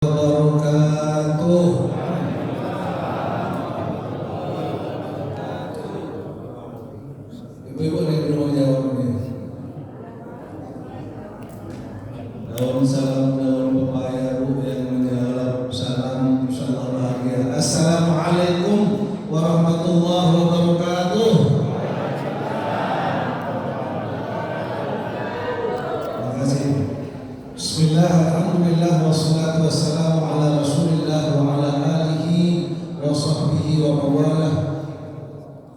wabarakatuh. Ibu-ibu dari rumah jawab nih. Daun salam, daun pepaya bu yang menjawab salam, insyaallah bahagia. Assalamualaikum warahmatullahi wabarakatuh. Terima kasih. Bismillah, alhamdulillah, wassalatu wassalamu ala rasulillah wa ala alihi wa sahbihi wa mawalah.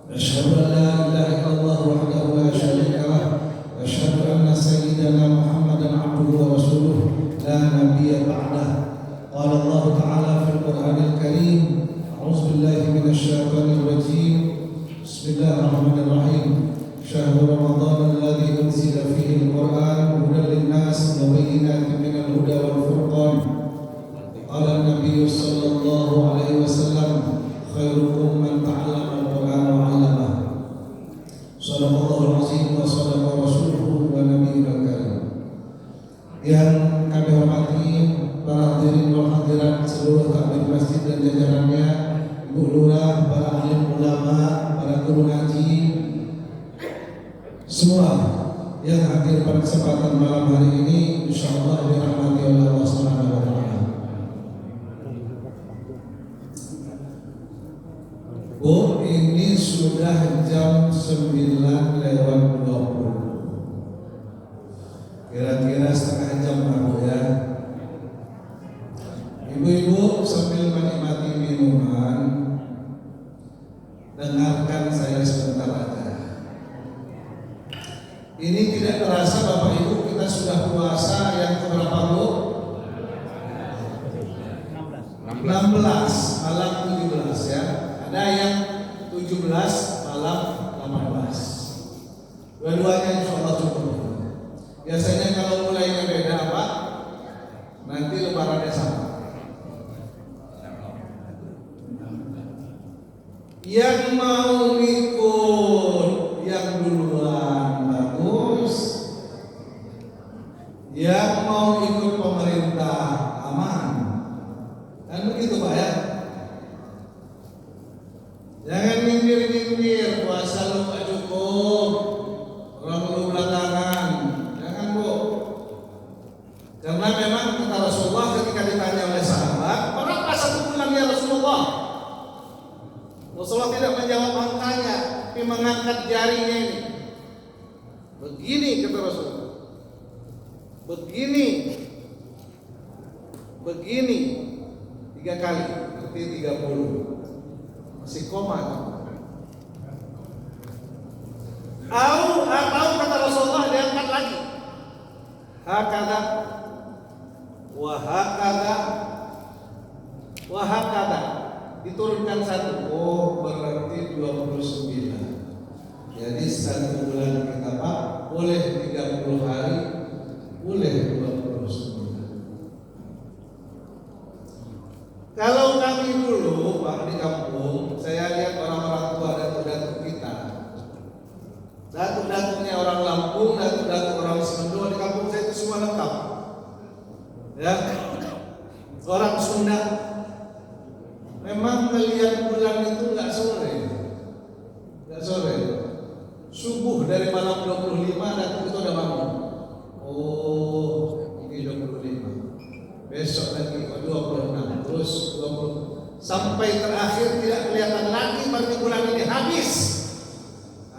Asyhadu an la ilaha illallah wahdahu la syarika lah wa asyhadu anna sayyidana Muhammadan abduhu wa rasuluh la nabiyya ba'dah. Qala Allah ta'ala fil Qur'anil Karim, a'udzu billahi minasy syaithanir rajim. Bismillahirrahmanirrahim. Syahrul Ramadan alladzi unzila fihi al-Qur'an hudan lin-nas wa bayyinatin minal huda wal furqan. Qala an-nabiy sallallahu alaihi wasallam, khairukum man ta'allama al-Qur'an wa 'allama. Shadaqallahul azim wa shadaqa rasuluhu wa nabiyyul karim. Yang kami hormati para hadirin wal hadirat seluruh takmir masjid dan jajarannya, Ibu Lurah, para alim ulama, para guru ngaji, semua yang hadir pada kesempatan malam hari ini, insyaallah dirahmati oleh Allah Subhanahu wa taala. Bu, ini sudah jam 9:20. Kira-kira setengah jam Bu ya. Ibu-ibu sambil menikmati minuman, dengarkan saya sebentar aja. Ini tidak terasa Bapak Ibu, kita sudah puasa yang keberapa Bu? 16 malam 17 ya. Ada yang 17 malam 18. Dua-duanya insyaallah cukup. Biasanya kalau mulainya beda apa? Nanti lebarannya sama. Yang mau ikut yang duluan bagus, yang mau ikut pemerintah aman, kan begitu Pak ya? Jangan nyindir-nyindir, puasa lu gak cukup, orang lu belakangan, jangan Bu. Karena memang kata Rasulullah ketika ditanya oleh sahabat, berapa satu bulan ya Rasulullah? Rasulullah tidak menjawab angkanya, tapi mengangkat jarinya ini. Begini kata Rasulullah. Begini 3 kali, berarti 30. Masih koma kan? Atau kata Rasulullah diangkat lagi. Hakada wa hakada wa hakada. Diturunkan satu. Oh, berarti 29. Jadi 1 bulan kita Pak boleh 30 hari, boleh 29. Kalau kami dulu Pak di kampung, saya lihat orang-orang tua datuk-datuk kita. Datuk-datuknya orang Lampung, datuk-datuk orang Sendo, di kampung saya itu semua lengkap. Ya. Orang Sunda. Memang melihat bulan itu enggak sore. Subuh dari malam 25 datuk itu udah bangun. Oh, ini 25. Besok lagi 26, terus 20 sampai terakhir tidak kelihatan lagi berarti bulan ini habis.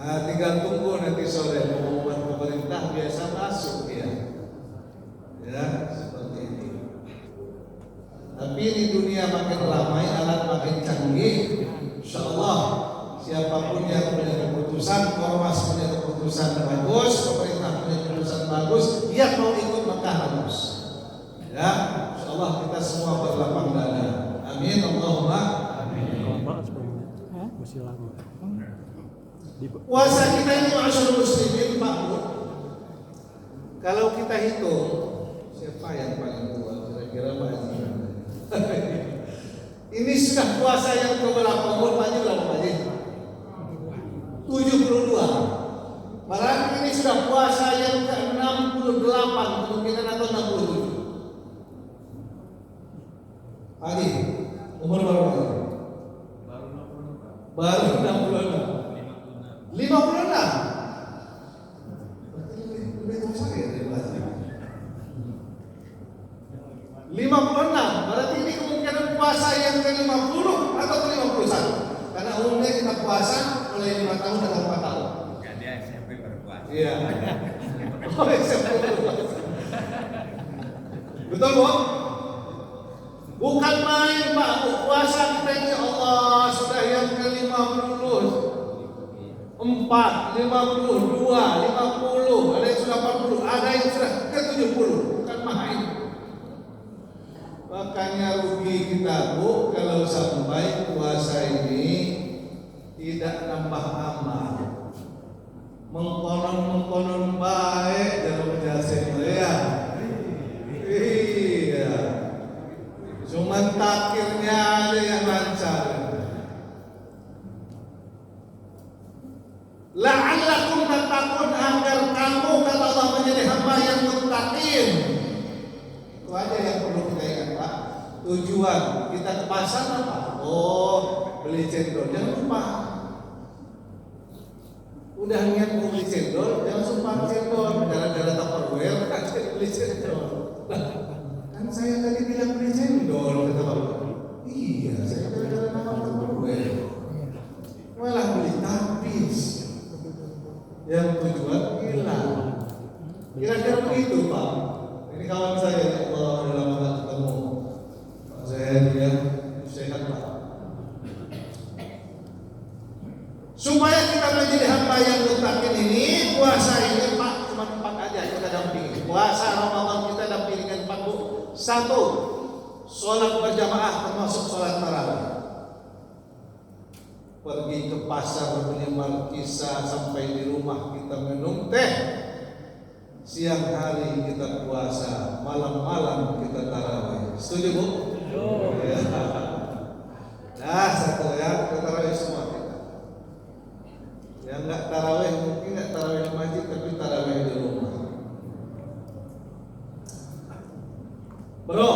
Tinggal tunggu nanti sore pengumuman pemerintah biasa masuk ya. Ya, seperti ini. Tapi di dunia makin ramai, alat makin canggih. Insyaallah siapapun yang punya keputusan, ormas punya keputusan bagus, pemerintah punya keputusan bagus, dia mau ikut Mekah bagus. Ya, insyaallah kita semua berlapang dada. Amin Allahumma amin. Puasa kita ini masyaallah muslimin Pak Bu. Kalau kita hitung siapa yang paling tua kira-kira Pak Haji? Ini sudah puasa yang keberapa umur Pak Haji berapa Pak Haji? 72. Berarti ini sudah puasa yang ke-68 kemungkinan atau 67. Adi, umur berapa? Baru 66. 56. Berarti lebih tua saya dari Bazi. 56. Berarti ini kemungkinan puasa yang ke-50 atau ke-51. Karena umumnya kita puasa mulai 5 tahun atau 4 tahun. Ya, dia SMP berpuasa. Iya. Oh, SMP berpuasa. Betul, Bu? Bukan main, Pak. Puasa kita ini Allah sudah yang ke-50. 4, 52, 50, ada yang sudah 40, ada yang sudah ke-70, bukan main. Makanya rugi kita, Bu, kalau sampai puasa ini tidak nambah amal. Mengkonon baik dalam jasa ya. Iya. Cuma takdirnya ada yang lancar. La'allakum tattaqun, agar kamu kata Allah menjadi hamba yang muttaqin. Itu aja yang perlu kita ingat, Pak. Tujuan kita ke pasar apa? Oh, beli cendol. Jangan lupa. Udah niat mau beli cendol, jangan lupa cendol. Gara-gara Tupperware kan beli cendol. Kan saya tadi bilang beli cendol, kata Bapak. Iya, saya gara-gara nama Tupperware. Malah beli tapis. Yang tujuan hilang. Kira-kira begitu, Pak. Ini kawan saya, Allah dalam lama ketemu. Pak saya dia sehat, Pak. Supaya kita menjadi hamba yang muttaqin ini, puasa ini Pak cuma 4 aja kita dampingi. Puasa Ramadan kita dampingi dengan 4, Bu. 1, sholat berjamaah termasuk sholat tarawih. Pergi ke pasar beli markisa sampai di rumah kita minum teh. Siang hari kita puasa, malam-malam kita tarawih. Setuju, Bu? Ya. Nah, satu ya, kita tarawih semua kita. Yang enggak tarawih mungkin enggak tarawih di masjid, tapi tarawih di rumah. Bro,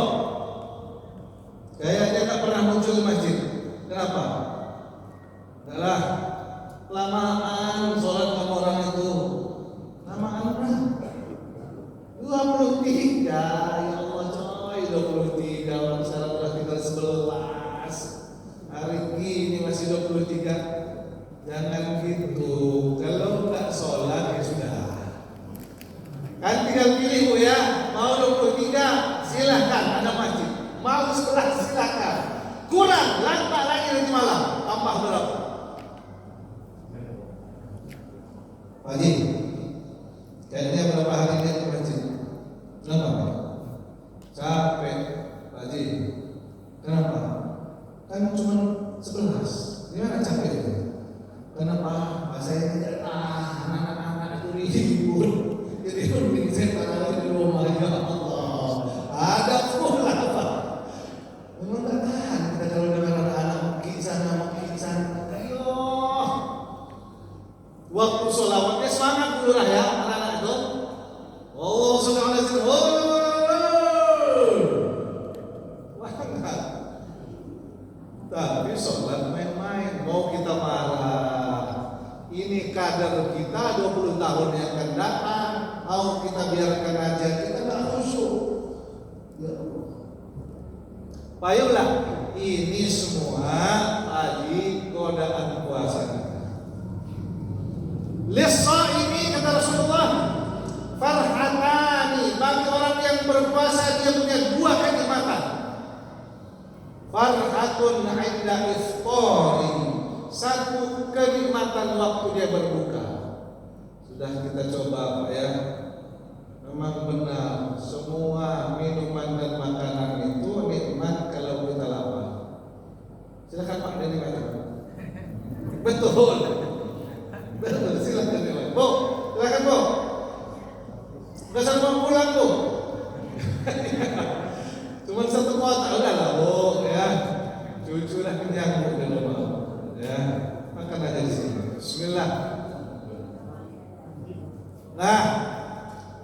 kayaknya enggak pernah muncul di masjid. Kenapa? Adalah lamaan sholat sama orang itu. Lamaan berapa? 23. Ya Allah coy, 23. Orang sekarang udah tinggal 11. Hari ini masih 23. Jangan gitu. Kalau nggak sholat ya sudah. Kan tinggal pilih, Bu ya. Mau 23 silahkan, ada masjid. Mau 11 silahkan. Kurang, lantak lagi nanti malam. Tambah berapa? Haji, kayaknya berapa hari dia ke masjid? Kenapa? Capek, Haji. Kenapa? Kan cuma 11. Gimana capek itu? Kenapa? Saya tidak anak-anak itu ribut. Jadi mending saya taruh di rumah ya Allah. Ada pula Pak. Memang tak tahan kita kalau dengar anak-anak maki sana. Ayo. Waktu sholawatnya semangat dulu lah ya anak-anak itu. Allah subhanahu wa ta'ala. Tapi sholat main-main, mau kita marah. Ini kadar kita 20 tahun yang akan datang. Mau kita biarkan aja, kita nggak khusyuk. Ya Allah. Baiklah, ini semua tadi godaan puasa. Lisa ini kata Rasulullah, farhatani, bagi orang yang berpuasa dia punya 2 kenikmatan. Farhatun 'inda iftari, 1 kenikmatan waktu dia berbuka. Sudah kita coba Pak ya. Memang benar semua minuman dan makanan itu nikmat kalau kita lapar. Silakan Pak dari mana? Betul. Betul, silakan Pak. Bu, silakan Bu. Udah sampai pulang Bu. Cuma 1 kotak udah lah Bu ya. Cucu dah kenyang Bu di rumah. Ya, makan aja di sini. Bismillah. Nah,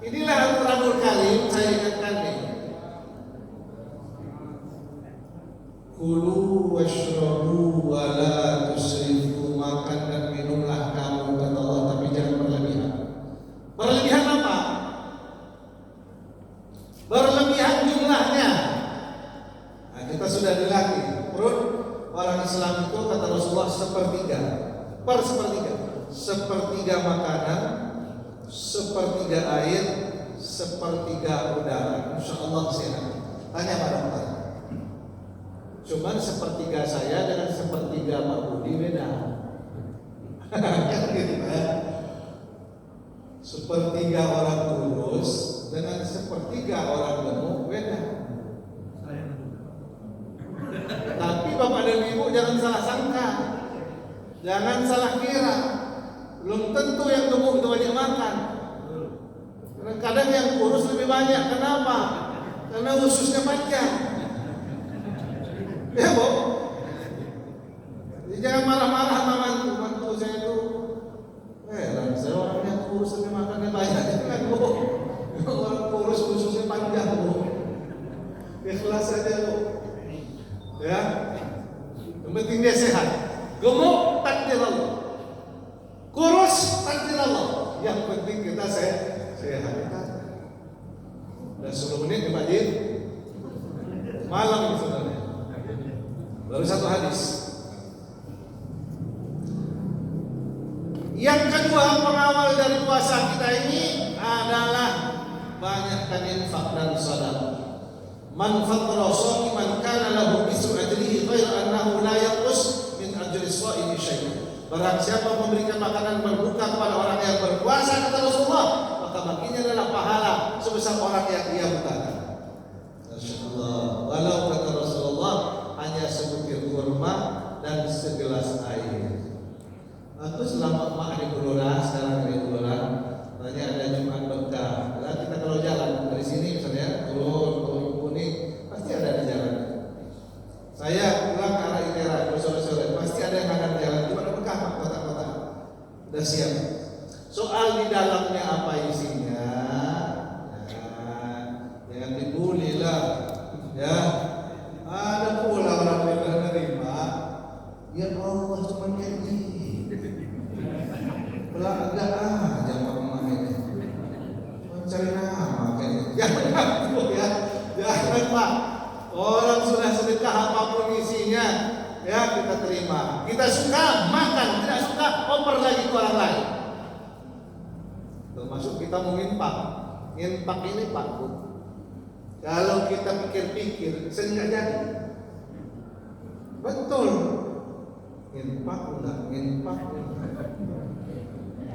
inilah Al-Quranul Karim saya ingatkan nih. Kulu washrabu wa la tusrifu, makan dan minumlah kamu kata Allah, tapi jangan berlebihan. Berlebihan apa? Berlebihan jumlahnya. Nah, kita sudah dilatih. Perut orang Islam itu kata Rasulullah sepertiga, per sepertiga, sepertiga makanan, sepertiga air, sepertiga udara. Insya Allah sehat. Tanya Pak Dokter. Cuman sepertiga saya dengan sepertiga Pak Budi beda. Sepertiga orang kurus dengan sepertiga orang gemuk beda. Tapi Bapak dan Ibu jangan salah sangka, jangan salah kira. Belum tentu yang gemuk itu banyak makan. Kadang yang kurus lebih banyak. Kenapa? Karena ususnya panjang. Ya Bu, jadi jangan marah-marah sama mantu saya itu. Saya orangnya kurus tapi makannya banyak kan Bu. Orang kurus ususnya panjang Bu. Ikhlas saja Bu. Ya, yang penting dia sehat. Gemuk takdir Allah, kurus takdir Allah. Yang penting kita sehat. Dan 10 menit di masjid malam sebenarnya. Baru satu hadis. Yang kedua pengawal dari puasa kita ini adalah banyakkan infak dan sedekah. Man fattara sha'iman kana lahu mislu ajrihi ghayra annahu la yanqus min ajri shaimi syai'an. Barang siapa memberikan makanan berbuka kepada orang yang berpuasa kata Rasulullah, maka baginya adalah pahala sebesar orang yang dia bukakan. Masyaallah. Walau kata Rasulullah hanya sebutir kurma dan segelas air. Aku selama mak di Blora, sekarang di Blora, tanya ada Jumat berkah. Nah, kita kalau jalan dari sini misalnya turun Kuning, pasti ada di jalan. Saya pulang ke arah Itera, sore-sore, pasti ada yang akan jalan. Jumat berkah kota-kota. Udah siap. Soal di dalamnya apa isinya? Jangan dibully lah, ya. Ada pula orang yang menerima, ya Allah cuma kayak gini. Belakang aja mama ini, mencari nama kayak gini. Jangan ya, jangan Pak. Orang sudah sedekah apapun isinya, ya kita terima. Kita suka makan, tidak suka oper lagi ke orang lain. Termasuk kita mau infak. Infak ini Pak Bu, kalau kita pikir-pikir, sehingga jadi. Betul. Infak enggak,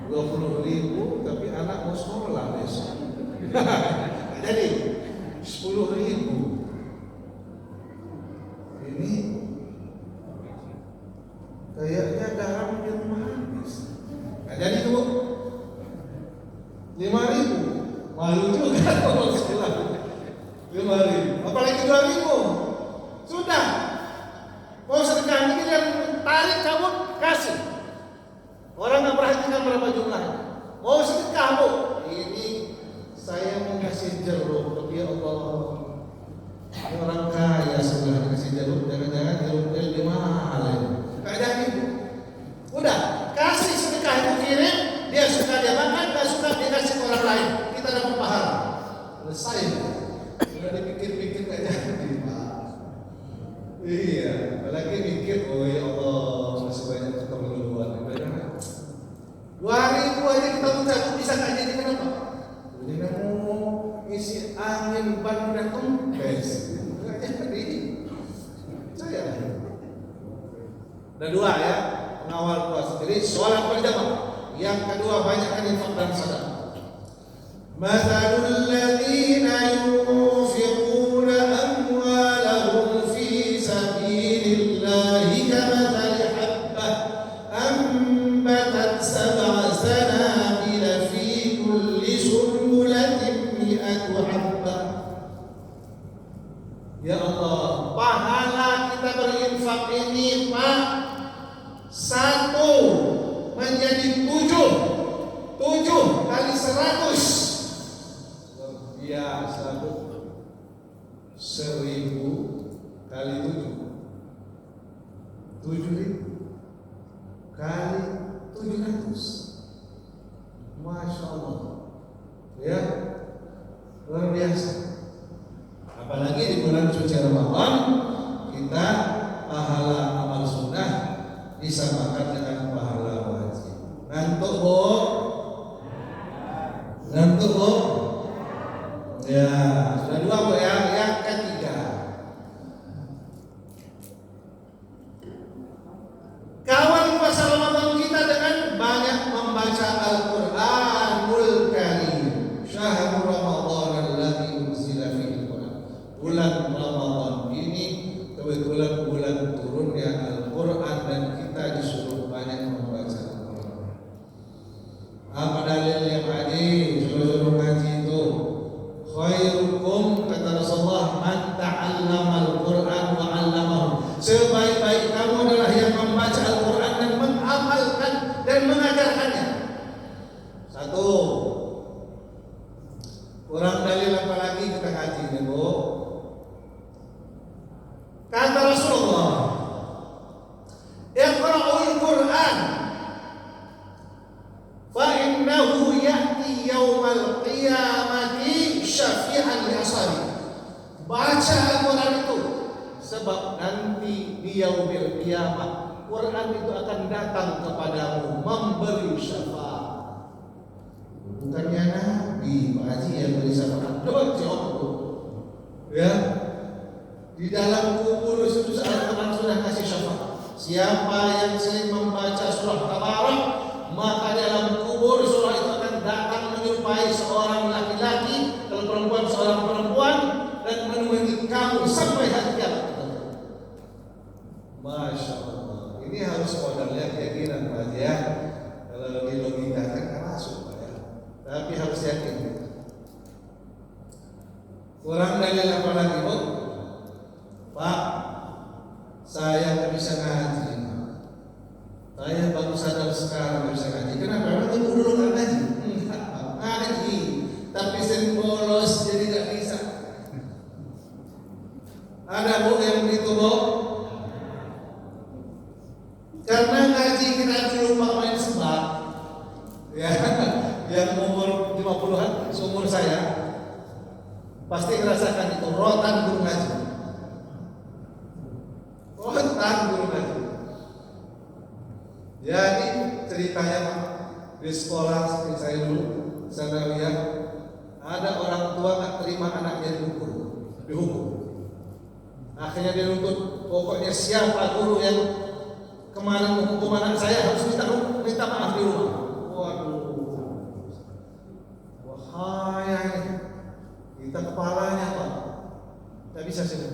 20.000 tapi anak mau sekolah besok. Jadi 10.000. Ini kayaknya garam di rumah habis. Nah, jadi tuh 5.000. Malu juga kalau sekolah. 5.000, apalagi 2.000. Sudah. Mau sedekah ini yang tarik kamu kasih. Orang nggak perhatikan berapa jumlahnya. Mau sedekah Bu, ini saya mau kasih jeruk, tapi ya Allah, ini orang kaya sebenarnya kasih jeruk, jangan-jangan jeruknya lebih mahal ya. Nggak jadi Bu. Udah, kasih sedekah itu kirim, dia suka dia makan, nggak suka dia kasih ke orang lain. Kita dapat pahala. Selesai. Sudah dipikir-pikir nggak jadi Pak. Iya, apalagi mikir, oh ya Allah, masih banyak keperluan. 2.000 aja kita ucap bisa nggak jadi kenapa? Jadi kamu isi angin ban dan kempes, nggak jadi. Saya ada 2 ya pengawal puasa. Jadi sholat berjamaah. Yang kedua banyakkan infak dan sedekah. Mathalul ladzina yunfiquna amwalahum fi sabilillahi kamathali habbah ambatat sab'a sanabila fi kulli sunbulatin mi'atu habbah. Ya Allah, pahala kita berinfak ini Pak 1 menjadi 7 kali 100. Biasa Bu, 1.000 kali 7 Ramadan, kita pahala amal sunnah disamakan dengan pahala wajib. Ngantuk Bu? Ngantuk Bu? Ya, sudah 2 Bu ya. Yang ketiga, kawal puasa Ramadan kita dengan banyak membaca Al-Qur'anul Karim. Syahrul Ramadan alladzi unzila fihi Al-Qur'an. Bulan Ramadan ini kebetulan bulan turunnya Al-Qur'an dan kita disuruh banyak membaca Al-Qur'an. Apa dalil yang hadis suruh ngaji itu? Khairukum, kata Rasulullah, man ta'allama al-Qur'an wa 'allamahu. Sebaik-baik kamu adalah yang membaca Al-Qur'an dan mengamalkan dan mengajarkannya. Satu. Kurang dalil apa lagi kita ngaji nih, Bu? Kata Rasulullah, "Iqra'ul Qur'an fa innahu ya'ti yaumal qiyamati syafi'an li ashabi." Baca Al-Qur'an itu sebab nanti di yaumil qiyamah Quran itu akan datang kepadamu memberi syafaat. Bukannya Nabi, Pak Haji yang beri syafaat. Coba jawab itu. Ya, di dalam kubur itu Al-Quran sudah kasih syafaat. Siapa yang sering membaca surah Tabarak, maka dalam kubur surah itu akan datang menyerupai seorang laki-laki, kalau perempuan seorang perempuan, dan menemani kamu sampai hari kiamat. Masya Allah. Ini harus modalnya keyakinan, Pak Haji ya. Kalau dilogikakan kan masuk, Pak ya. Tapi harus yakin. Kurang dalil apa lagi, Bu? Pak, saya nggak bisa ngaji. Saya baru sadar sekarang nggak bisa ngaji. Kenapa? Memang dulu nggak ngaji. Ngaji, tapi sering bolos jadi nggak bisa. Ada Bu yang begitu, Bu? Karena ngaji kita dulu Pak main sebab. Ya, yang umur 50-an seumur saya pasti merasakan itu rotan guru ngaji. Rotan guru ngaji. Jadi ceritanya Pak, di sekolah seperti saya dulu, saya lihat ada orang tua nggak terima anaknya dihukum. Akhirnya dia nuntut, pokoknya siapa guru yang kemarin menghukum anak saya harus minta maaf di rumah. Waduh, wahai kita kepalanya Pak, tidak bisa sini.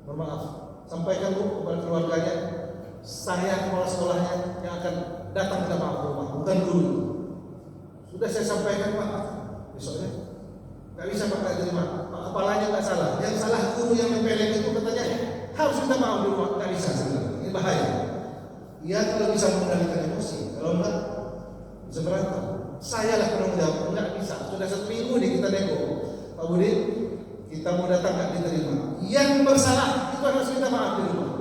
Bermaaf, sampaikan Bu kepada keluarganya, saya kepala sekolahnya yang akan datang minta maaf di rumah, bukan guru. Sudah saya sampaikan Pak, besoknya nggak bisa Pak, nggak terima. Pak kepalanya nggak salah, yang salah guru yang menyepelekan itu katanya harus minta maaf di rumah, nggak bisa sebenarnya. Ini bahaya. Ia kalau bisa mengendalikan emosi, kalau enggak bisa berantem. Saya lah penanggung jawab, enggak bisa. Sudah 1 minggu nih kita nego, Pak Budi, kita mau datang nggak diterima. Yang bersalah itu harus minta maaf di rumah.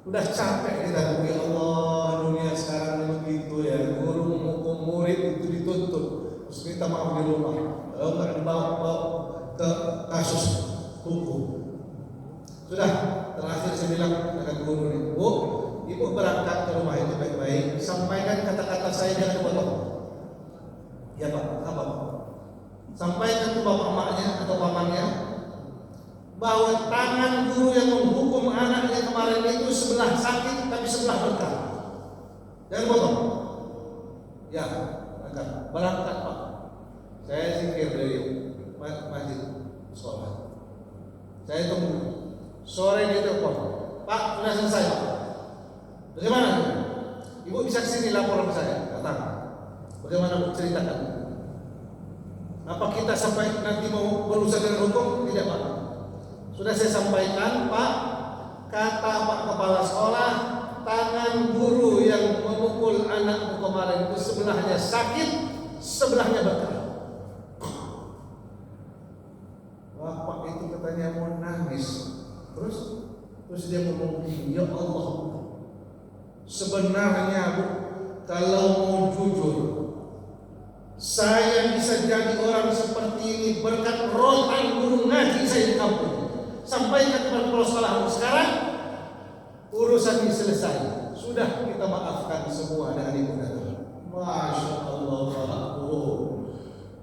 Udah capek kita, ya Allah, dunia sekarang ini begitu ya. Guru menghukum murid itu dituntut, terus minta maaf di rumah. Kalau enggak dibawa ke kasus hukum. Sudah, terakhir saya bilang dengan guru nih, Bu, Ibu berangkat ke rumah itu baik-baik, sampaikan kata-kata saya jangan dipotong. Ya Pak, apa Pak? Sampaikan ke bapak emaknya atau pamannya bahwa tangan guru yang menghukum anaknya kemarin itu sebelah sakit tapi sebelah berkah. Jangan potong. Ya, berangkat Pak. Saya zikir dari masjid sekolah. Saya tunggu. Sore dia telepon, Pak sudah selesai Pak. Bagaimana? Ibu bisa kesini lapor ke saya, datang. Bagaimana Bu ceritakan? Apa kita sampai nanti mau berusaha dengan hukum? Tidak Pak. Sudah saya sampaikan Pak, kata Pak Kepala Sekolah, tangan guru yang memukul anakmu kemarin itu sebelahnya sakit, sebelahnya berkah. Bapak itu katanya mau nangis. Terus dia ngomong, ya Allah, sebenarnya Bu, kalau mau jujur, saya bisa jadi orang seperti ini berkat rotan guru ngaji saya di kampung. Sampaikan kepada kepala sekolahmu sekarang, urusan ini selesai. Sudah kita maafkan semua dengan ibu datang. Masya Allah,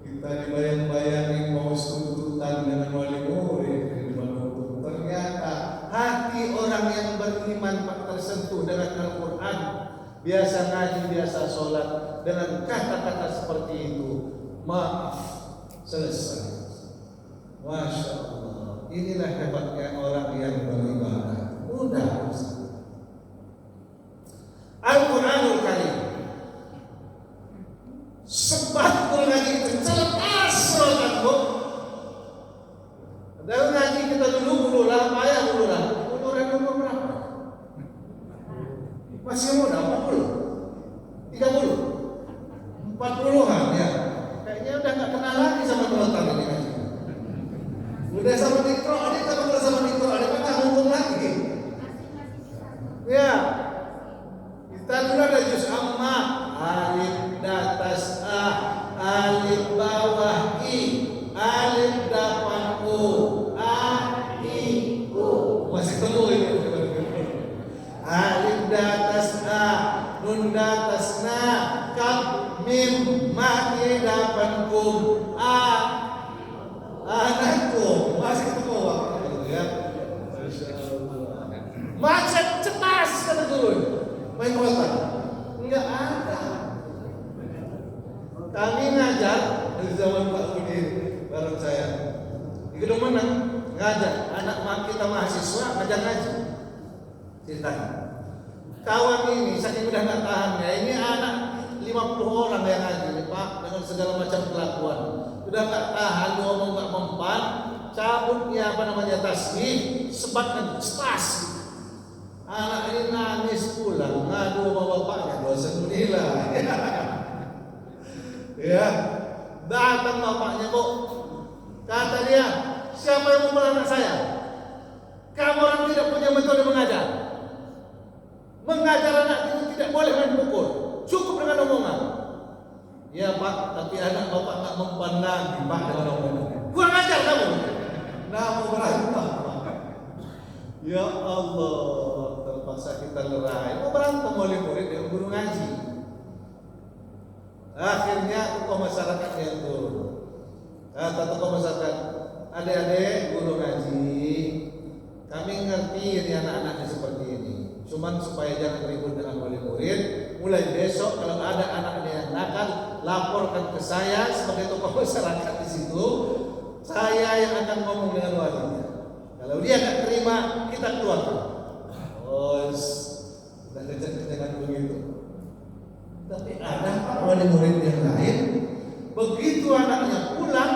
kita dibayang-bayangin mau tuntutan dengan wali murid. Ternyata hati orang yang beriman tersentuh dengan Al-Quran, biasa ngaji, biasa sholat, dengan kata-kata seperti itu, maaf, selesai. Masya Allah, inilah hebatnya orang yang beribadah. Mudah. Al-Quranul Karim sebatul ngaji itu celepas sholatmu. Dalam ngaji kita dulu lah, payah dulu lah. Umur berapa? Masih muda, 40, 30, 40-an ya. Kayaknya udah nggak kenal lagi sama Tuhan ini ngaji. Udah sama Dikro, adik kalau sama Dikro, adik kan nggak ngomong lagi. Ya, kita dulu ada juz amma, alif datas a, alif bawah i, alif depan u, a i u. Masih tunggu ini. Alif datas a, nun datas na, kaf mim mati depan kum, a anakku. Masih tunggu waktu ya. Macet cetas kata guru. Main kota? Enggak ada. Kami ngajar dari zaman Pak Udin bareng saya di Gedung Menang, ngajar anak kita mahasiswa ngajar ngaji. Ceritanya kawan ini saking udah nggak tahan ya, ini anak 50 orang yang ngaji nih Pak, dengan segala macam kelakuan udah nggak tahan, ngomong nggak mempan, cabutnya tasbih, sebatkan tas. Anak ini nangis pulang, ngadu sama bapaknya, dosen menilai. Ya, datang bapaknya, Bu. Kata dia, siapa yang memukul anak saya? Kamu orang tidak punya metode mengajar. Mengajar anak itu tidak boleh main pukul, cukup dengan omongan. Ya Pak, tapi anak bapak nggak mempan lagi Pak dengan omongan. Kurang ajar kamu. Nah, mau berantem. Ya Allah, terpaksa kita lerai. Mau berantem oleh murid yang guru ngaji. Akhirnya tokoh masyarakat yang turun. Kata tokoh masyarakat, adik-adik guru ngaji, kami ngerti ini anak-anaknya seperti ini. Cuman supaya jangan ribut dengan wali murid, mulai besok kalau ada anaknya yang nakal, laporkan ke saya sebagai tokoh masyarakat di situ. Saya yang akan ngomong dengan walinya. Kalau dia nggak terima, kita keluarkan. Oh, sudah kencang-kencangan begitu. Tapi ada wali murid yang lain, begitu anaknya pulang,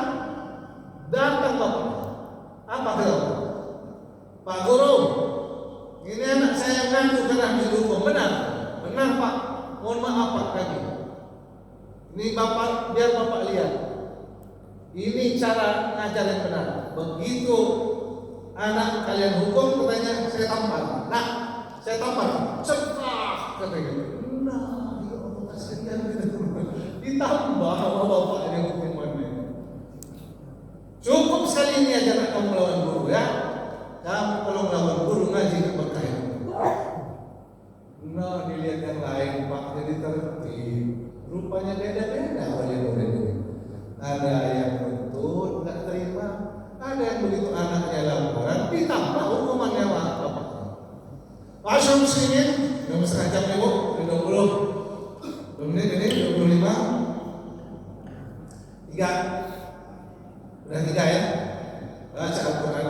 datang bapaknya. Apa kata Pak Guru? Ini anak saya ngadu karena dihukum. Benar Pak. Mohon maaf Pak kami. Ini bapak, biar bapak lihat. Ini cara ngajar yang benar. Begitu anak kalian hukum, katanya saya tampar. Nah, saya tampar. Cepat katanya. Nah, ya Allah kasihan gitu. Ditambah sama bapak yang hukumannya. Cukup sekali ini aja nak kamu melawan guru ya. Kamu kalau melawan guru ngaji ke berkah. Nah, dilihat yang lain Pak jadi tertib. Rupanya beda-beda wali murid ini. Ada yang nuntut nggak terima. Ada yang begitu anaknya laporan ditambah hukumannya bapak. Masyaallah muslimin, udah setengah jam nih Bu, 20 menit ini 25. 3. Udah 3 ya. Baca Al-Quran.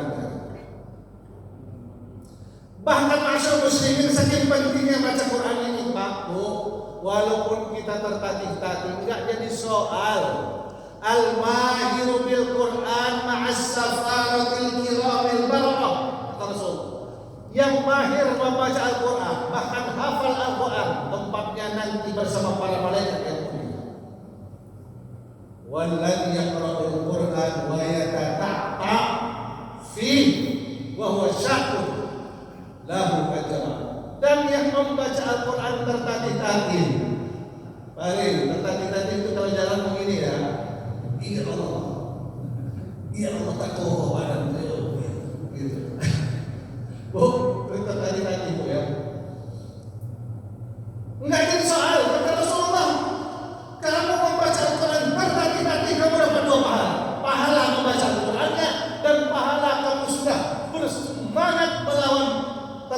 Bahkan masyaallah muslimin saking pentingnya baca Quran ini Pak Bu, walaupun kita tertatih-tatih enggak jadi soal. Al-mahiru bil Quran ma'as safaratil kiramil bararah, kata Rasul. Yang mahir membaca Al-Quran, bahkan hafal Al-Quran, tempatnya nanti bersama para malaikat yang mulia. Walladzi yaqra'ul Quran wa yatata'ta fihi wa huwa syakun lahu ajran. Dan yang membaca Al-Quran tertatih-tatih. Paling tertatih-tatih itu kalau jalan begini ya. Ya Allah tak koho badan gitu.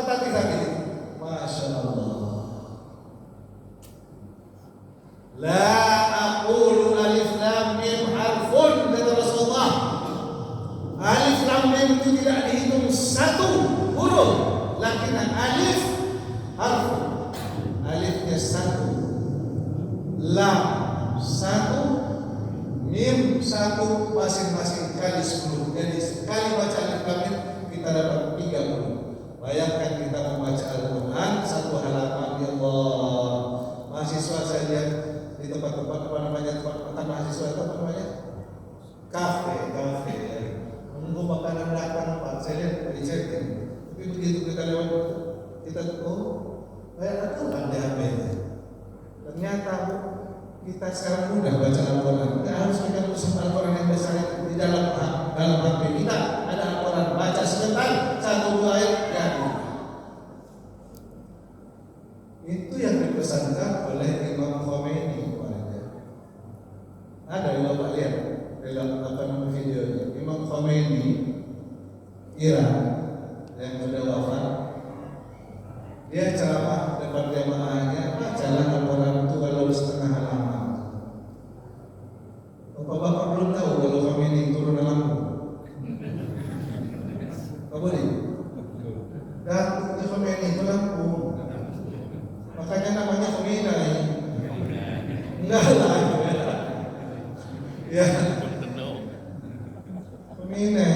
tadi lagi. Masya Allah. La aqulu alif lam mim harfun, kata Rasulullah. Alif lam mim itu tidak dihitung satu huruf, lakin alif harfun. Alifnya satu, lam satu, mim satu, masing-masing kali 10. Jadi sekali baca alif lam mim kita dapat 30. Bayangkan kita membaca Al-Quran satu halaman, ya Allah. Mahasiswa saya lihat di tempat-tempat tempat mahasiswa itu kafe menunggu makanan datang, Pak. Saya lihat di chatting. Tapi begitu kita lewat kita kayak itu ada HP-nya. Ternyata kita sekarang mudah baca Al-Quran. Kita harus pegang usaha Al-Quran yang besar di dalam HP kita. Ada Al-Quran, baca sebentar, 1-2 ayat jadi. Itu yang dipesankan oleh Imam Khomeini kepada. Ada yang Bapak lihat dalam videonya. Imam Khomeini Iran yang sudah wafat, dia ceramah depan jamaahnya, bacalah Al-Quran itu walau setengah halaman. Bapak belum tahu kalau Khomeini turun dalam apa nih? Dan Khomeini itu Lampung. Makanya namanya Khomeini. Enggak lah. Ya. Khomeini.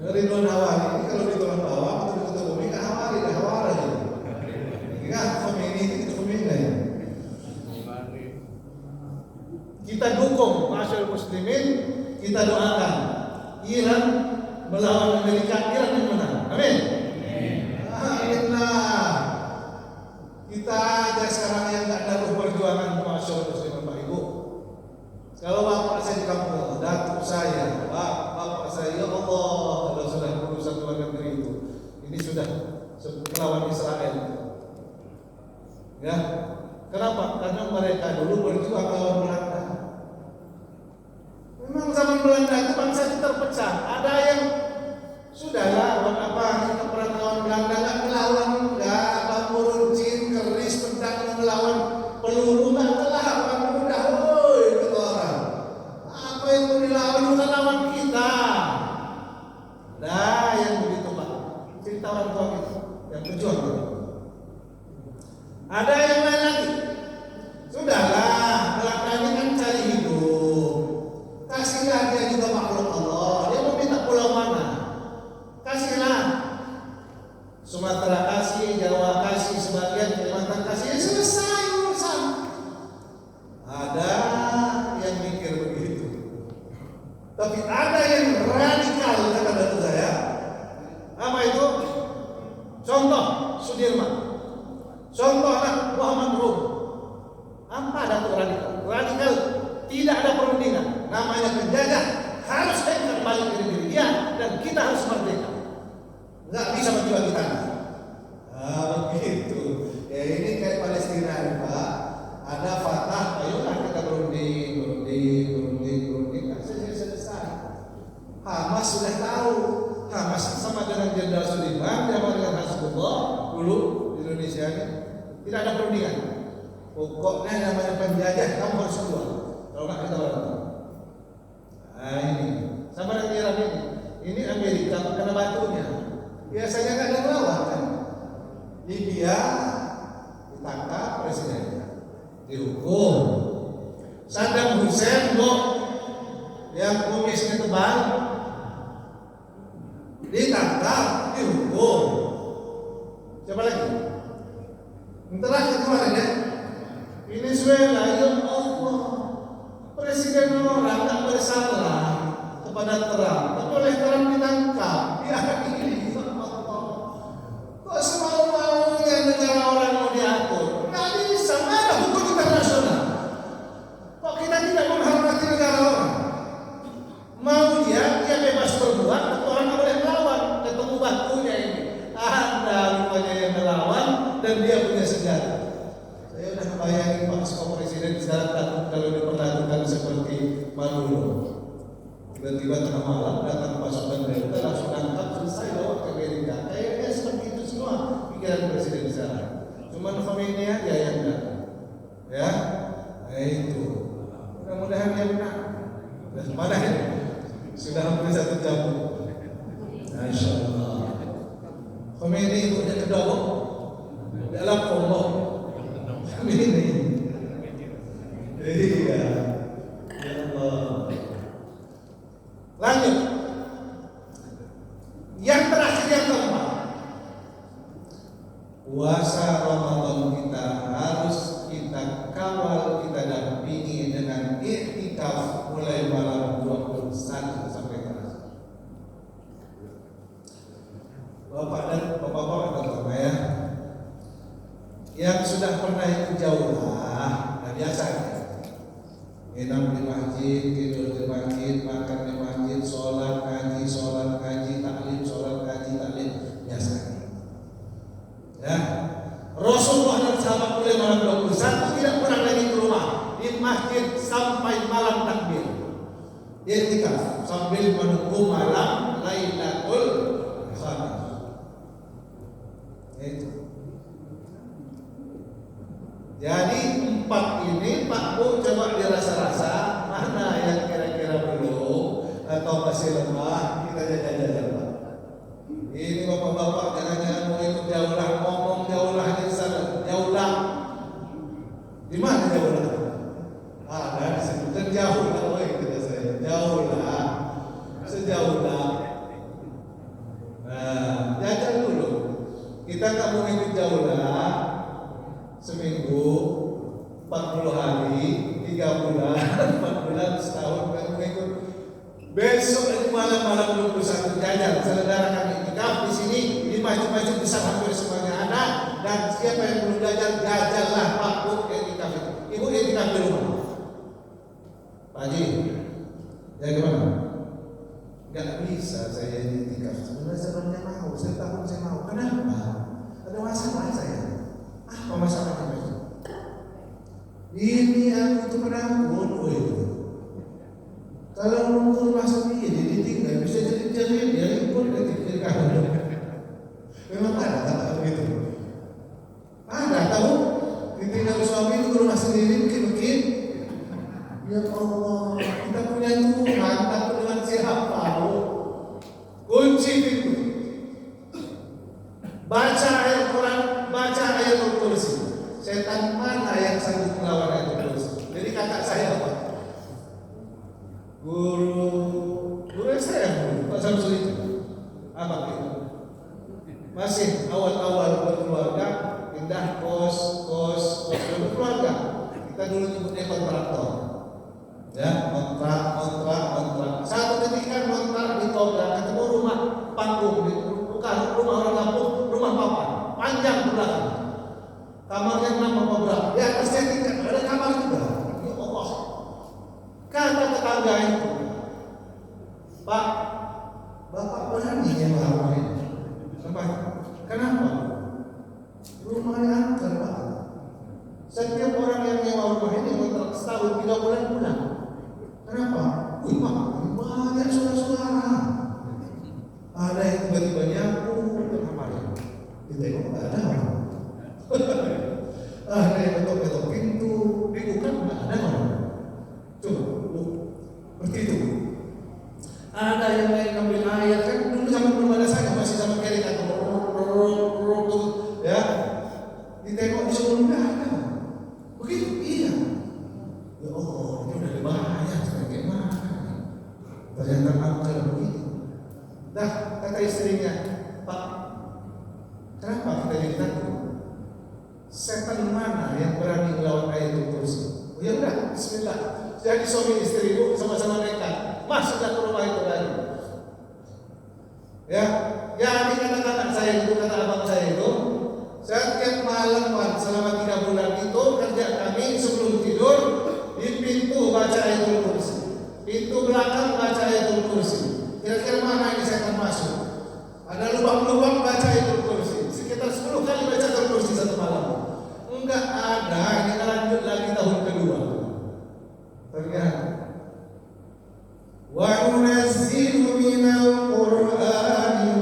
Ridwan Hawari ini kalau di tulang bawah atau di tulang bumi Hawari gitu. Enggak, Khomeini itu Khomeini. Kita dukung masyarakat muslimin, kita doakan Iran melawan Amerika, Iran yang menang. Amin. Aminlah. Kita aja sekarang yang nggak ada perjuangan masyarakat muslimin, Pak Ibu. Kalau bapak saya di kampung, datuk saya, bapak saya, ya Allah, kalau sudah urusan luar negeri itu, ini sudah melawan Israel. Ya, kenapa? Karena mereka dulu berjuang melawan Belanda. Memang zaman Belanda itu bangsa itu terpecah. Ada yang sudahlah, buat apa kita perang melawan Belanda, nggak melawan, nggak bambu runcing, keris, pedang melawan peluru, nggak telah, orang mudah, woi, kata orang. Apa yang mau dilawan bukan lawan kita. Nah, yang begitu Pak, cerita orang tua kita yang berjuang. Ada yang lain lagi. Sudahlah, Belanda ini kan cari hidup. Kasihlah dia juga makhluk Allah. Dia mau minta pulau mana? Kasihlah. Sumatera kasih, Jawa kasih, sebagian Kalimantan kasih, ya selesai urusan. Ada yang mikir begitu. Tapi ada yang radikal, kata datuk saya. Apa itu? Contoh Sudirman. Contohnya Muhammad Rum. Apa datuk radikal? Radikal tidak ada perundingan. Namanya penjajah harus kembali ke diri dia dan kita harus merdeka. Nggak bisa bagi-bagi tanah. Begitu. Ya ini kayak Palestina ya Pak. Ada Fatah, ayolah kita berunding. Selesai. Hamas sudah tahu. Hamas sama dengan Jenderal Sudirman, sama dengan Hizbullah dulu di Indonesia ini tidak ada perundingan. Pokoknya namanya penjajah kamu harus keluar. Kalau nggak kita lawan. Nah ini sama dengan Iran ini. Ini Amerika kena batunya. Biasanya nggak ada melawan kan. Libya ditangkap presidennya, dihukum. Saddam Hussein yang kumisnya tebal ditangkap, dihukum. Siapa lagi? Terakhir kemarin ya, Venezuela, ya Allah, presiden orang tak bersalah kepada Trump, tapi oleh Trump ditangkap. Ya ini, kok semau-maunya negara orang mau diatur? Nggak bisa, ada hukum internasional. Kok kita tidak menghormati negara orang? Mau dia bebas berbuat, atau orang nggak boleh melawan. Ketemu batunya ini, Anda rupanya yang melawan dan dia punya senjata. Saya udah bayangin Pak Presiden Komedi ibu dia kedua dalam Allah. Komedi. Iya. Ya Allah. Lanjut. Yang terakhir yang keempat. Puasa Ramadan kita harus kita kawal, kita dampingi dengan iktikaf mulai malam 21 sampai terakhir. Bapak dan bapak-bapak terutama ya, yang sudah pernah ikut jauh lah, nah biasa ya. Nginap di masjid, tidur di masjid, makan di masjid, sholat ngaji, taklim, biasa. Ya, Rasulullah dan sahabat mulai malam 21 tidak pernah lagi ke rumah, di masjid sampai malam takbir. Iktikaf sambil menunggu malam Lailatul Qadar. Itu. Jadi empat ini Pak Bu coba dirasa-rasa mana yang kira-kira belum atau masih lemah, kita jajan-jajan Pak. Ini bapak-bapak jangan-jangan mau ikut jauh lah, ngomong jauh lah di sana, jauh lah. Di mana jauh lah? Ada disebutkan jauh lah, woi kata saya, jauh lah, sejauh lah. Nah, jajan dulu. Kita nggak mau ikut jauh lah. Seminggu, 40 hari, 3 bulan, 4 bulan, setahun nggak mau ikut. Besok itu malam-malam 21 jajan, saudara kami iktikaf di sini di masjid-masjid besar hampir semuanya ada, dan siapa yang belum jajan, jajanlah Pak Bu iktikaf itu. Ibu iktikaf di rumah. Pak Haji, ya gimana? Gak bisa saya iktikaf. Sebenarnya mau, saya tahu saya mau. Kenapa? Ada masalah saya. Apa masalahnya? Ini aku itu penanggung, itu. Kalau nunggu rumah sendiri, ditinggal bisa jadi dia ikut ketika memang ada kata begitu. Ada tahu? Ditinggal suami itu rumah sendiri mungkin. Ya Allah, kita punya Tuhan, takut dengan siapa? Kunci itu. Baca ayat Quran, baca ayat Al-Kursi. Setan mana yang sanggup melawan ayat Al-Kursi? Jadi kakak saya apa? Guru saya, Pak Samsul itu. Apa itu? Masih awal-awal berkeluarga, pindah kos berkeluarga. Kita dulu nyebutnya kontraktor. Ya, kontrak. Satu ketika kontrak ditobrak, ketemu rumah panggung, bukan rumah orang kampung, rumah papan, panjang belakang. Kamarnya 6 apa berapa? Di atasnya tidak ada kamar juga. Ya Allah. Kata tetangga itu, Pak, Bapak berani nyewa rumah ini? Kenapa? Rumahnya angker Pak. Setiap orang yang nyewa rumah ini kontrak setahun 3 bulan pulang. Kenapa? Wih Pak, banyak saudara-saudara. Ada yang tiba-tiba nyapu kemarin. Ditengok nggak ada orang. Ada yang ketok-ketok pintu, dibuka nggak ada orang. Coba, seperti itu. Ada yang lain ngambil air, kan dulu zaman belum ada saya, masih zaman kering atau ya. Ditengok di sebelum nggak ada. Begitu, iya. Ya Allah, ini udah bahaya, bagaimana? Ternyata angker begitu. Dah, kata istrinya, Pak, kenapa kita jadi takut? Setan mana yang berani melawan ayatul kursi? Oh ya udah, bismillah. Jadi suami istri itu sama-sama nekat. Masuklah ke rumah itu tadi. Ya, jadi kata-kata saya itu, kata abang saya itu, setiap malam selama 3 bulan itu kerja kami sebelum tidur di pintu baca ayatul kursi, pintu belakang baca ayatul kursi. Kira-kira mana ini setan masuk? Ada lubang-lubang baca ayatul kursi. Sekitar 10 kali baca ayatul kursi satu malam. Enggak ada, ini lanjut lagi tahun kedua. Ternyata wa nunazzilu minal Qur'ani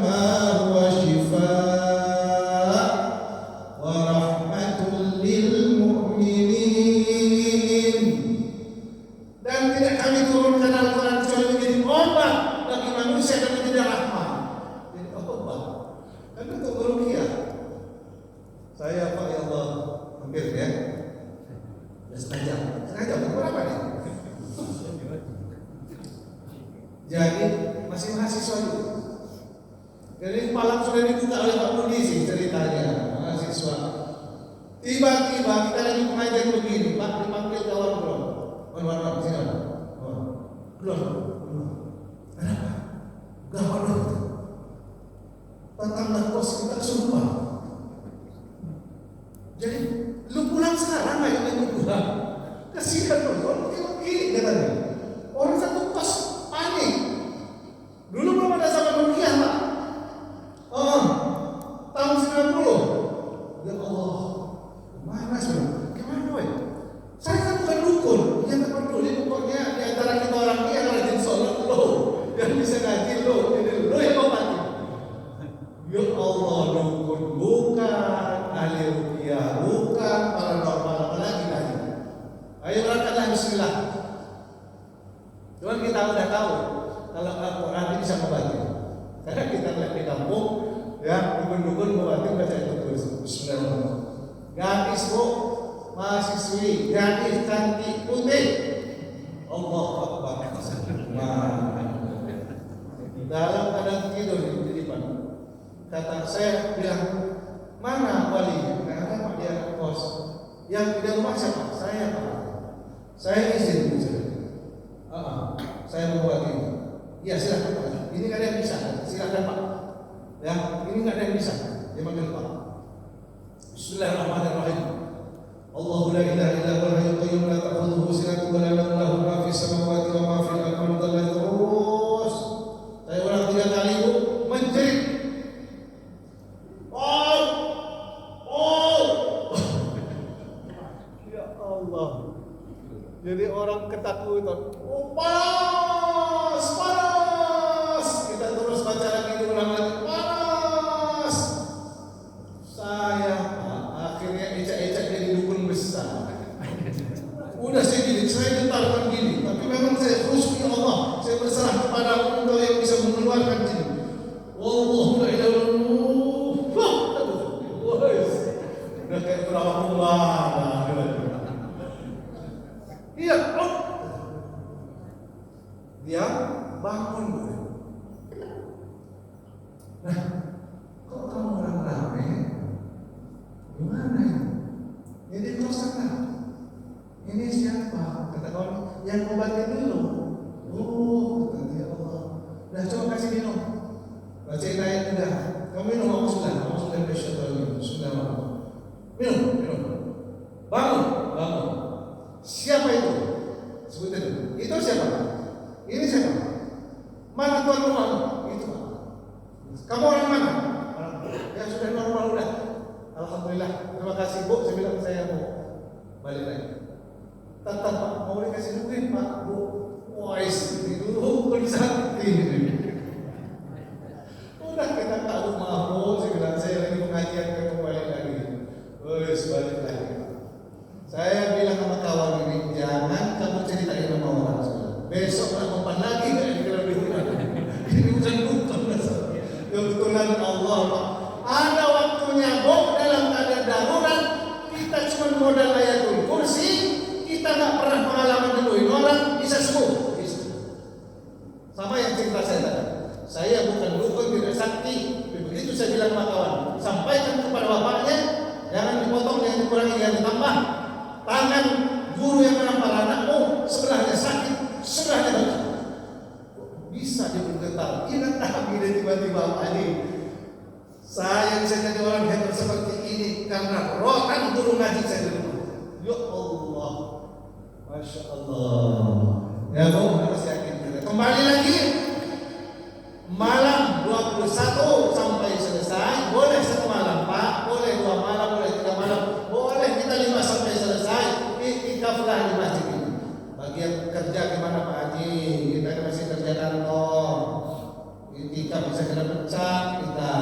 malam sudah dibuka oleh Pak Budi sih ceritanya mahasiswa. Tiba-tiba kita lagi pengajian begini, Pak dipanggil kawan belum? Wan, sini. Belum. Kenapa? Gawat loh. Tetangga kos kita sumpah. Jadi lu pulang sekarang aja yang pulang. Kasihan loh, orang begini katanya. Orang satu kos panik. Dulu belum ada zaman Nokia, Pak. Tahun 90. Ya Allah, mana sih? Gimana woy? Saya kan bukan dukun. Ya tak peduli pokoknya di antara kita orang ini yang rajin sholat lo, yang bisa ngaji lo, jadi lo yang mau mati. Ya Allah, dukun bukan, ahli ruqyah bukan, paranormal apalagi lagi. Ayo berangkatlah bismillah. Cuman kita udah tahu kalau Al-Quran ini bisa membantu. Karena kita lihat di kampung, ya dukun-dukun membantu baca itu terus. Bismillahirrahmanirrahim. Gadis bu, mahasiswi, gadis cantik putih. Allah Akbar. Dalam keadaan tidur di depan. Kata saya bilang, mana wali? Nggak ada Pak, dia kos. Yang di rumah siapa? Saya Pak. Saya izin bicara. Saya mau buat ini. Iya silakan Pak. Ini nggak ada yang bisa. Silakan Pak. Ya, ini nggak ada yang bisa. Dia panggil Pak. Bismillahirrahmanirrahim. Allahu la ilaha illa huwal hayyul qayyum la ta'khudhuhu sinatun wa la nawm lahu ma fis samawati wa ma fil ardi terus. Saya ulang 3 kali Bu, menjerit. Ya Allah. Jadi orang ketakutan. Panas. Kita terus baca lagi, diulang lagi. Panas. Saya akhirnya ecak-ecak jadi dukun besar. Udah saya getarkan gini. Tapi memang saya khusyuk ya Allah. Saya berserah kepada Engkau yang bisa mengeluarkan jin. Wallahu la ilaha illallah. Udah kayak berapa bulan. Iya, dia bangun. Nah, kok kamu orang rame? Gimana ya? Ini kosan lah. Ini siapa? Kata kawan, yang obatin dulu. Oh, kata dia Allah. Nah, coba kasih minum. Bacain ayat udah. Kamu minum, kamu sudah bersyukur. Sudah minum. Bangun. Siapa itu? Sebutin. Itu siapa? Ini siapa? Mana tuan rumahmu? Itu. Kamu orang mana? Ya sudah normal udah. Alhamdulillah. Terima kasih Bu. Saya bilang saya mau balik lagi. Tetap Pak, mau dikasih duit Pak Bu. Wah, ini dulu kan sakit. Udah kita tahu mau. Saya bilang saya lagi pengajian ke balik lagi. Balik lagi. Saya bilang sama kawan ini, jangan kamu ceritain sama orang. Besok nak mempan lagi dari kalau diundang. Ini bukan bukan. Kebetulan Allah Pak. Ada waktunya Bu dalam keadaan darurat kita cuma modal ayatul kursi, kita nggak pernah pengalaman nemuin orang bisa sembuh. Bisa. Sama yang cerita saya tadi. Saya bukan dukun, tidak sakti. Begitu saya bilang sama kawan, sampaikan kepada bapaknya, jangan dipotong, jangan dikurangi, jangan ditambah. Tangan guru yang menampar anakmu sebelahnya sakit, sebelahnya bagus. Bisa dia bergetar. Ingat kami dan tiba-tiba ini. Saya bisa jadi orang hebat seperti ini karena rotan guru ngaji saya di rumah. Ya Allah, Masya Allah. Ya Bu, harus yakin. Kembali lagi. Malam 21 sampai selesai. Boleh 1 malam Pak, boleh 2 malam, boleh 3 malam, boleh kita 5 sampai selesai. Iktikaflah di masjid ini. Bagi yang kerja gimana Pak Haji? Kita masih kerja kantor. Iktikaf bisa kena pecat kita.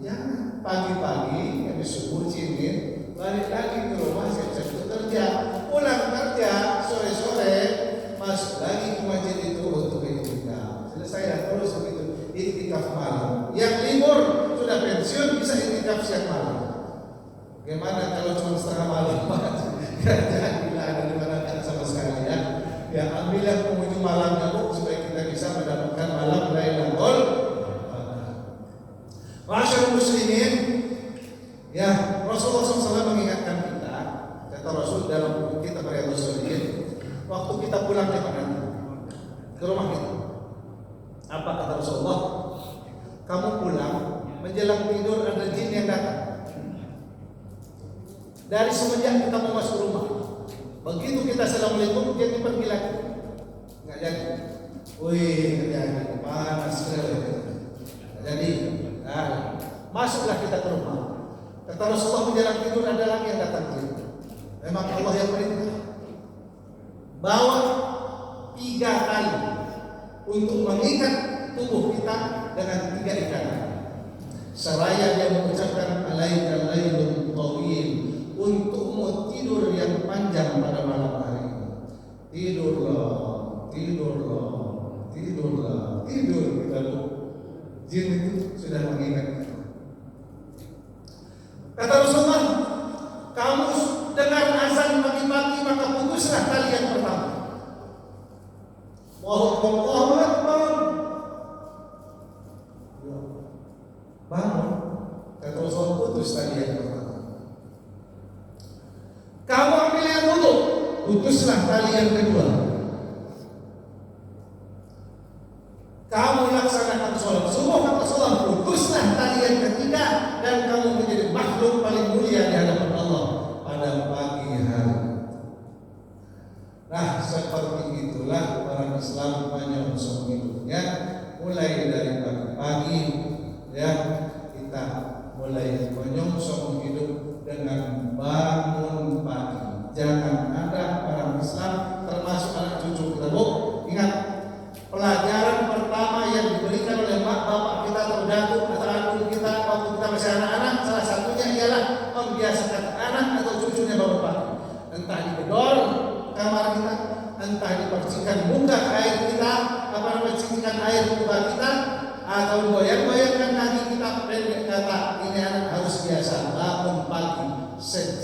Jangan pagi-pagi habis subuh cincin balik lagi ke rumah siap-siap kerja. Pulang kerja sore-sore masuk lagi ke masjid itu untuk iktikaf. Selesai terus begitu iktikaf malam. Yang libur sudah pensiun bisa iktikaf siang malam. Bagaimana kalau cuma setengah malam Pak? Jangan bila ada di mana sama sekali ya. Ya ambil yang penghujung malamnya Bu supaya kita bisa mendapatkan malam Lailatul Qadar. Masyaallah muslimin, ya Rasulullah SAW mengingatkan kita, kata Rasul dalam buku kita Riyadhus Shalihin, waktu kita pulang ke mana? Ke rumah kita. Apa kata Rasulullah? Kamu pulang menjelang tidur ada jin yang datang. Dari semenjak kita mau masuk rumah, begitu kita assalamualaikum, jin pergi lagi. Nggak jadi. Wih, jadi panas sekali. Nggak jadi. Nah, masuklah kita ke rumah. Kata Rasulullah menjelang tidur ada lagi yang datang jin. Memang Allah yang perintah. Bawa 3 kali untuk mengikat tubuh kita dengan 3 ikatan. Seraya dia mengucapkan alaikal lailun tawil, untukmu tidur yang panjang pada malam hari. Tidurlah, tidurlah, tidurlah, tidur kita. Jin itu sudah mengingat kita. Kata Rasulullah, kamu dengar azan pagi-pagi maka putuslah tali yang pertama. Allahu Akbar. Bangun. Kata Rasulullah, putus tali yang pertama. Kamu ambil yang wudu, putuslah tali yang kedua. Kamu laksanakan sholat subuh, kata Rasulullah, putuslah tali yang ketiga, dan kamu menjadi makhluk paling mulia di hadapan Allah pada pagi hari. Nah, seperti itulah orang Islam menyongsong hidupnya, mulai dari pagi-pagi, ya kita mulai menyongsong hidup dengan bangun pagi. Jangan ada orang Islam termasuk anak cucu kita. Ingat, pelajaran pertama yang diberikan oleh mak bapak kita terdahulu atau agung kita waktu kita masih anak-anak, salah satunya ialah membiasakan anak atau cucunya bangun pagi. Entah digedor kamar kita, entah dipercikan muka air kita, apa namanya, cicikan air muka kita, atau goyang-goyangkan kaki kita, pendek kata